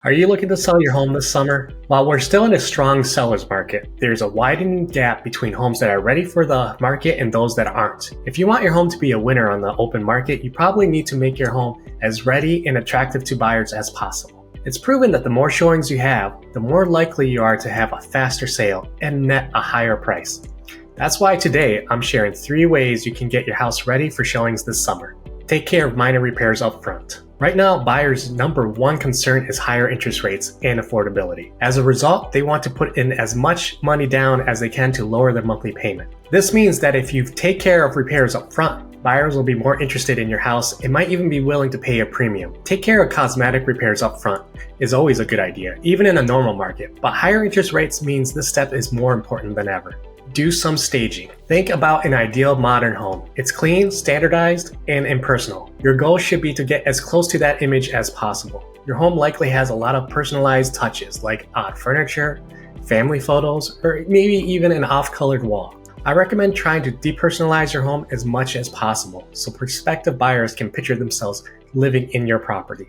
Are you looking to sell your home this summer? While we're still in a strong seller's market, there's a widening gap between homes that are ready for the market and those that aren't. If you want your home to be a winner on the open market, you probably need to make your home as ready and attractive to buyers as possible. It's proven that the more showings you have, the more likely you are to have a faster sale and net a higher price. That's why today I'm sharing 3 ways you can get your house ready for showings this summer. Take care of minor repairs up front. Right now, buyers' number one concern is higher interest rates and affordability. As a result, they want to put in as much money down as they can to lower their monthly payment. This means that if you take care of repairs up front, buyers will be more interested in your house and might even be willing to pay a premium. Take care of cosmetic repairs up front is always a good idea, even in a normal market, but higher interest rates means this step is more important than ever. Do some staging. Think about an ideal modern home. It's clean, standardized, and impersonal. Your goal should be to get as close to that image as possible. Your home likely has a lot of personalized touches like odd furniture, family photos, or maybe even an off-colored wall. I recommend trying to depersonalize your home as much as possible so prospective buyers can picture themselves living in your property.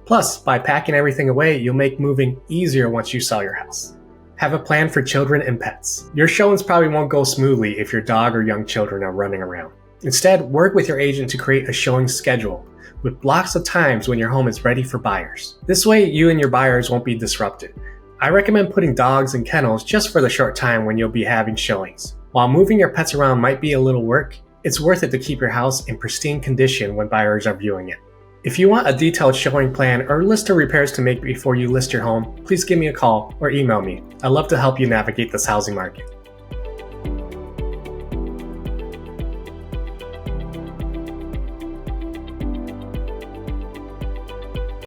Plus, by packing everything away, you'll make moving easier once you sell your house. Have a plan for children and pets. Your showings probably won't go smoothly if your dog or young children are running around. Instead, work with your agent to create a showing schedule with blocks of times when your home is ready for buyers. This way, you and your buyers won't be disrupted. I recommend putting dogs in kennels just for the short time when you'll be having showings. While moving your pets around might be a little work, it's worth it to keep your house in pristine condition when buyers are viewing it. If you want a detailed showing plan or list of repairs to make before you list your home, please give me a call or email me. I'd love to help you navigate this housing market.